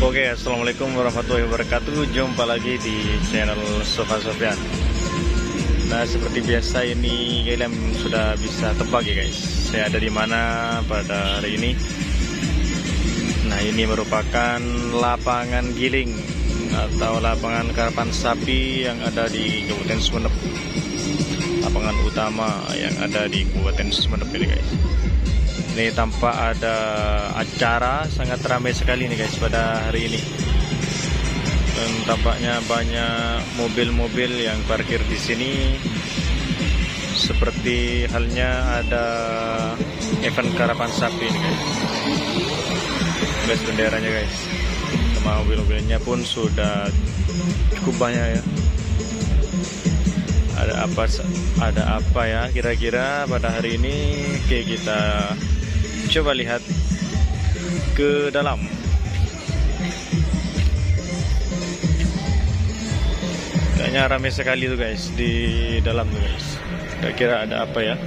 Oke, assalamualaikum warahmatullahi wabarakatuh. Jumpa lagi di channel Sofa Sofyan. Nah, seperti biasa ini kalian sudah bisa tebak ya guys, saya ada di mana pada hari ini. Nah, ini merupakan lapangan giling atau lapangan karapan sapi yang ada di Kabupaten Sumeneb. Lapangan utama yang ada di Kabupaten Sumeneb ini guys. Ini tampak ada acara sangat ramai sekali nih guys pada hari ini. Dan tampaknya banyak mobil-mobil yang parkir di sini. Seperti halnya ada event karapan sapi nih guys. Guys, benderanya guys. Sama mobil-mobilnya pun sudah cukup banyak ya. Ada apa ya kira-kira pada hari ini? Oke, kita coba lihat ke dalam. Kayaknya ramai sekali tuh guys di dalam tuh guys. Kira-kira ada apa ya?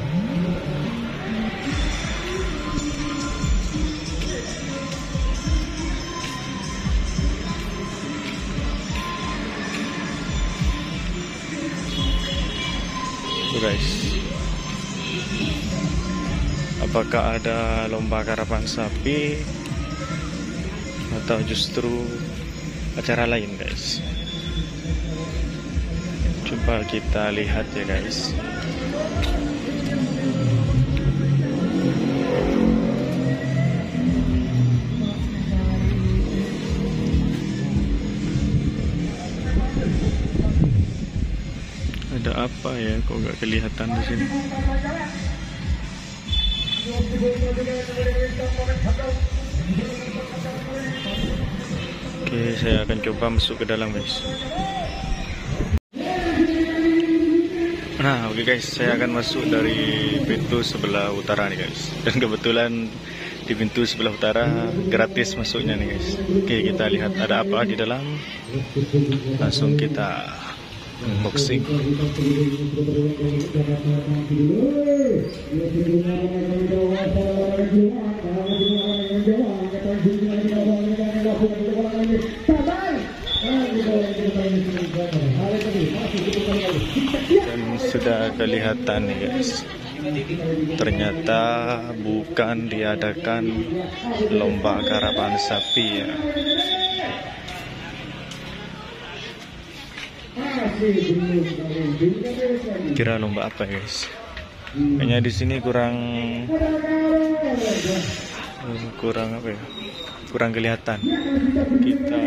Tuh guys. Apakah ada lomba karapan sapi atau justru acara lain guys? Coba kita lihat ya guys. Ada apa ya? Kok nggak kelihatan di sini? Oke, saya akan coba masuk ke dalam guys. Nah, oke guys, saya akan masuk dari pintu sebelah utara nih guys. Dan kebetulan di pintu sebelah utara gratis masuknya nih guys. Oke, kita lihat ada apa di dalam. Langsung kita unboxing. Dan sudah kelihatan nih guys, ternyata bukan diadakan lomba karapan sapi ya. Kira lomba apa guys? Kayaknya di sini kurang apa ya? Kurang kelihatan. Kita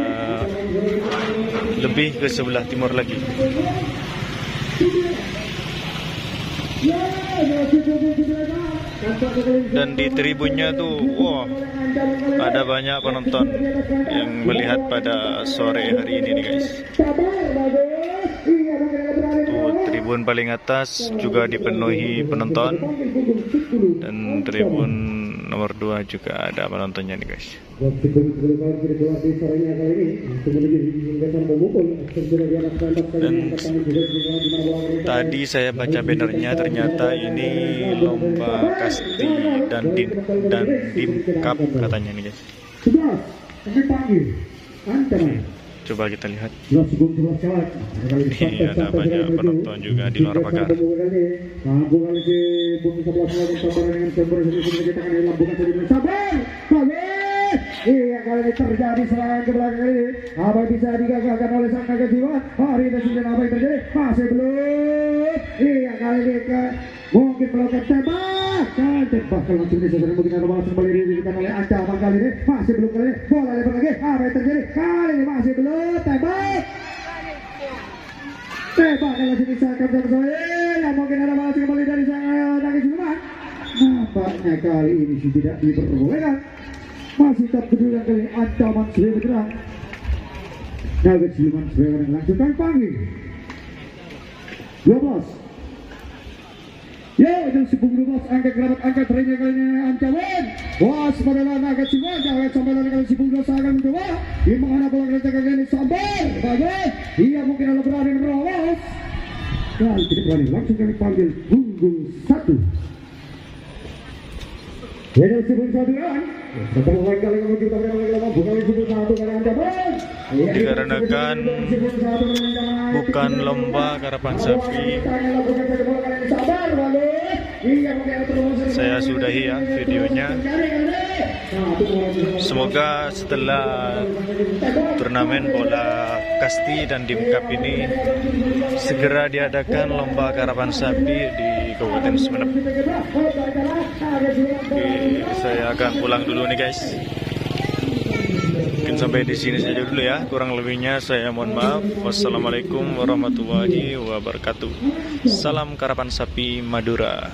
lebih ke sebelah timur lagi. Dan di tribunnya tuh, wah, ada banyak penonton yang melihat pada sore hari ini nih guys. Tuh, tribun paling atas juga dipenuhi penonton. Dan tribun nomor 2 juga ada penontonnya nih guys. Dan tadi saya baca bannernya, ternyata ini lomba kasti dan dimkap katanya nih guys. Coba kita lihat. Ini ada banyak penonton juga di luar pagar. Iya, kali ini terjadi serangan ke belakang ini. Apa bisa digagalkan oleh sang naga jiwa? Hari ini sudah apa yang terjadi? Masih belum. Iya, kali ini mungkin melakukan tembak. Bahkan langsung disasaran mungkin ada balas kembali diberikan oleh ancaman kali ini. Masih belum kali ini. Bola lebar lagi. Apa yang terjadi? Kali ini masih belum. Tembak. Tembak langsung disahkan sama saya. Mungkin ada balas kembali dari sang naga jiwa. Nampaknya kali ini tidak diperbolehkan. Masih tak peduli kali ancaman sudah bergerak. Naga siluman sudah melanjutkan panggil 12. Ya, dan sepuluh 12 angka kerabat angka terakhir kali ini ancaman. Was pada naga siluman jangan sampai kali 10 akan mencoba. Di mana bola kereta kali ini sampai. Bagus. Ia mungkin ada berani menerobos. Kali tidak berani langsung kami panggil unggul 1. Ya, dan 11 1. Dikarenakan bukan lomba karapan sapi, saya sudahi ya videonya. Semoga setelah turnamen bola kasti dan dimkap ini segera diadakan lomba karapan sapi di Kabupaten Sumeneb. Oke, saya akan pulang dulu nih guys. Mungkin sampai di sini saja dulu ya. Kurang lebihnya saya mohon maaf. Wassalamualaikum warahmatullahi wabarakatuh. Salam karapan sapi Madura.